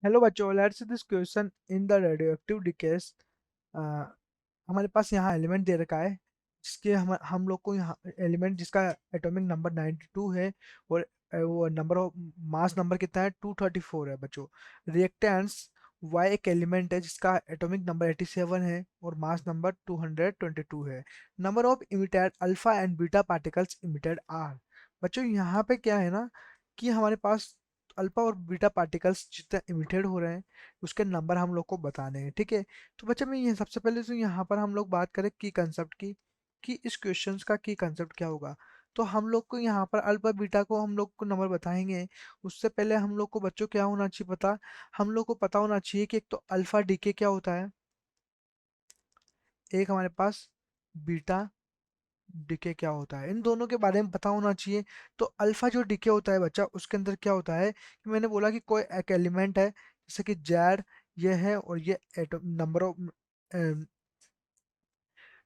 Hello बच्चों, let's see this question in the radioactive decades. हमारे पास यहाँ एलिमेंट दे रखा है जिसके हम लोग को यहाँ एलिमेंट जिसका एटॉमिक नंबर 92 है और वो नंबर ऑफ मास नंबर कितना है 234 है बच्चों। रिएक्टेंस Y एक एलिमेंट है जिसका एटॉमिक नंबर 87 है और मास नंबर 222 है। Number of emitted alpha and beta particles emitted are. बच्चों यहाँ पे क्या है ना कि हमारे पास अल्फा और बीटा पार्टिकल्स जितने इमिटेड हो रहे हैं उसके नंबर हम लोग को बताने हैं, ठीक है। तो बच्चा मैं ये सबसे पहले तो यहाँ पर हम लोग बात करें की कंसेप्ट की कि इस क्वेश्चंस का की कंसेप्ट क्या होगा। तो हम लोग को यहाँ पर अल्फा बीटा को हम लोग को नंबर बताएंगे। उससे पहले हम लोग को बच्चों क्या होना चाहिए पता, हम लोग को पता होना चाहिए कि एक तो अल्फा डीके क्या होता है, एक हमारे पास बीटा डीके क्या होता है, इन दोनों के बारे में पता होना चाहिए। तो अल्फा जो डीके होता है बच्चा उसके अंदर क्या होता है कि मैंने बोला कि कोई एक एलिमेंट है जैसे कि जेड ये है और ये एटम नंबर ऑफ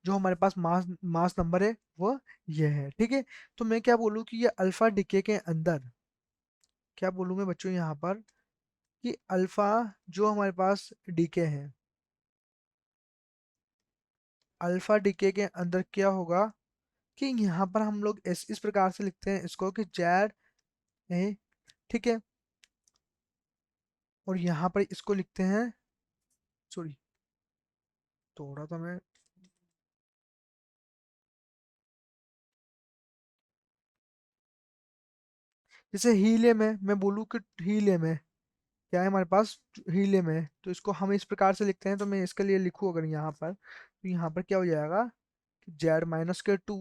जो हमारे पास मास नंबर है वो ये है, ठीक है। तो मैं क्या बोलूँ कि ये अल्फा डीके के अंदर क्या बोलूँ मैं बच्चों यहाँ पर कि अल्फा जो हमारे पास डीके है, अल्फा डीके के अंदर क्या होगा कि यहाँ पर हम लोग इस प्रकार से लिखते हैं इसको कि जेड है, ठीक है। और यहाँ पर इसको लिखते हैं, सॉरी थोड़ा तो मैं जैसे हीलियम है, मैं बोलूँ कि हीलियम है, क्या है हमारे पास हीलियम है, तो इसको हम इस प्रकार से लिखते हैं। तो मैं इसके लिए लिखूँ अगर यहाँ पर तो यहाँ पर क्या हो जाएगा कि जेड माइनस के 2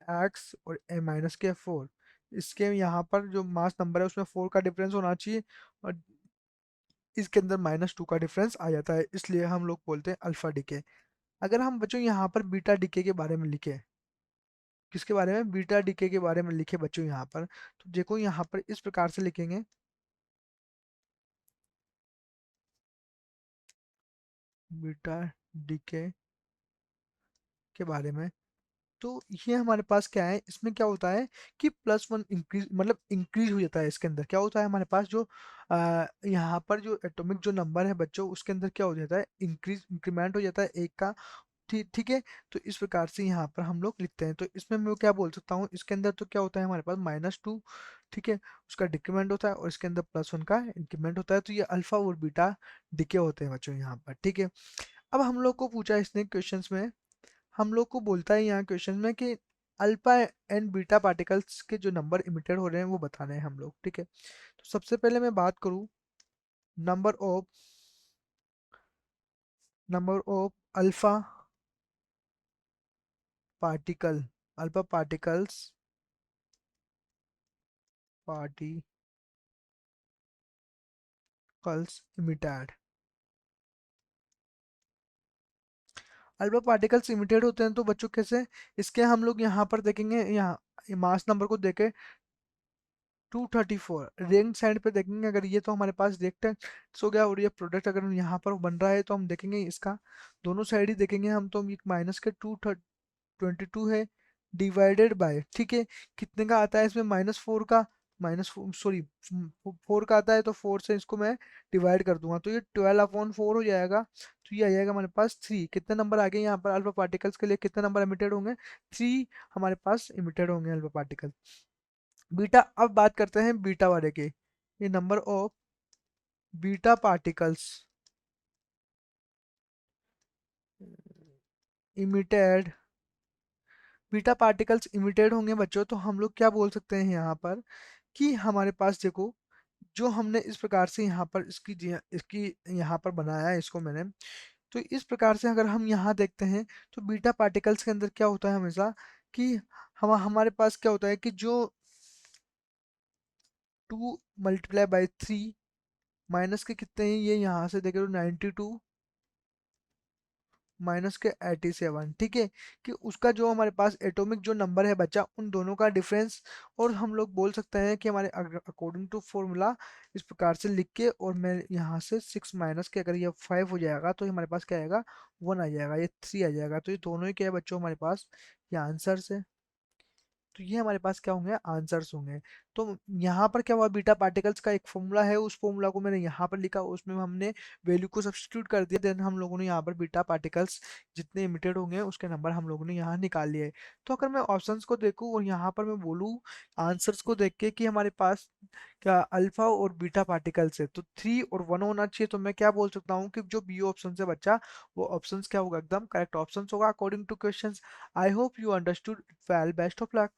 एक्स और ए माइनस के 4। इसके यहाँ पर जो मास नंबर है उसमें 4 का डिफरेंस होना चाहिए और इसके अंदर -2 का डिफरेंस आ जाता है, इसलिए हम लोग बोलते हैं अल्फा डीके। अगर हम बच्चों यहाँ पर बीटा डीके के बारे में लिखे, किसके बारे में, बीटा डीके के बारे में लिखे बच्चों यहाँ पर, तो देखो यहाँ पर इस प्रकार से लिखेंगे बीटा डीके के बारे में। तो ये हमारे पास क्या है, इसमें क्या होता है कि +1 इंक्रीज मतलब इंक्रीज हो जाता है। इसके अंदर क्या होता है हमारे पास जो यहाँ पर जो एटॉमिक जो नंबर है बच्चों उसके अंदर क्या हो जाता है, इंक्रीमेंट हो जाता है एक का, ठीक ठीक है। तो इस प्रकार से यहाँ पर हम लोग लिखते हैं। तो इसमें मैं क्या बोल सकता हूँ, इसके अंदर तो क्या होता है हमारे पास -2, ठीक है, उसका डिक्रीमेंट होता है और इसके अंदर +1 का इंक्रीमेंट होता है। तो ये अल्फा और बीटा डिके होते हैं बच्चों यहाँ पर, ठीक है। अब हम लोग को पूछा इसने क्वेश्चंस में, हम लोग को बोलता है यहाँ क्वेश्चन में कि अल्फा एंड बीटा पार्टिकल्स के जो नंबर इमिटेड हो रहे हैं वो बताने हैं हम लोग, ठीक है। तो सबसे पहले मैं बात करूँ number of alpha particle, alpha particles emitted. Alpha particles emitted होते हैं तो बच्चों कैसे, इसके हम लोग यहाँ पर देखेंगे, यहाँ मास नंबर को देखे 234 रिंग साइड पे देखेंगे, अगर ये तो हमारे पास रिएक्टेंस हो गया और ये प्रोडक्ट अगर यहाँ पर बन रहा है तो हम देखेंगे इसका दोनों साइड ही देखेंगे हम, तो हम माइनस के 222 है डिवाइडेड बाय, ठीक है, कितने का आता है इसमें -4 का, माइनस सॉरी 4 का आता है, तो 4 से इसको मैं डिवाइड कर दूंगा तो ये 12/4 हो जाएगा। तो ये आ जाएगा हमारे पास 3। कितने नंबर आ गए यहाँ पर अल्फा पार्टिकल्स के लिए, कितने नंबर इमिटेड होंगे, 3 हमारे पास इमिटेड होंगे अल्फा पार्टिकल। बीटा, अब बात करते हैं बीटा वाले के, ये number of beta particles emitted, beta particles emitted होंगे बच्चों, तो हम लोग क्या बोल सकते हैं यहाँ पर कि हमारे पास देखो जो हमने इस प्रकार से यहाँ पर इसकी यहाँ पर बनाया है इसको मैंने, तो इस प्रकार से अगर हम यहाँ देखते हैं तो बीटा पार्टिकल्स के अंदर क्या होता है हमेशा कि हमारे पास क्या होता है कि जो 2 × 3 माइनस के कितने हैं, ये यहाँ से देखे तो 92 माइनस के 87, ठीक है, कि उसका जो हमारे पास एटॉमिक जो नंबर है बच्चा उन दोनों का डिफरेंस। और हम लोग बोल सकते हैं कि हमारे अकॉर्डिंग टू फॉर्मूला इस प्रकार से लिख के, और मैं यहाँ से 6 माइनस के अगर ये 5 हो जाएगा तो हमारे पास क्या आएगा 1 आ जाएगा, ये 3 आ जाएगा। तो ये दोनों ही क्या है बच्चों हमारे पास ये आंसर से। तो ये हमारे पास क्या होंगे, आंसर्स होंगे। तो यहाँ पर क्या हुआ, बीटा पार्टिकल्स का एक फॉर्मूला है, उस फॉर्मूला को मैंने यहाँ पर लिखा, उसमें हमने वैल्यू को सब्स्टिट्यूट कर दिया, देन हम लोगों ने यहाँ पर बीटा पार्टिकल्स जितने इमिटेड होंगे उसके नंबर हम लोगों ने यहाँ निकाल लिए। तो अगर मैं ऑप्शंस को देखूँ और यहाँ पर मैं बोलूँ आंसर्स को देख के कि हमारे पास क्या अल्फा और बीटा पार्टिकल्स है, तो 3 और 1 होना चाहिए। तो मैं क्या बोल सकता हूँ कि जो बी ऑप्शन से बच्चा, वो ऑप्शंस क्या होगा, एकदम करेक्ट ऑप्शंस होगा according two questions. I hope you understood. Well, best of luck.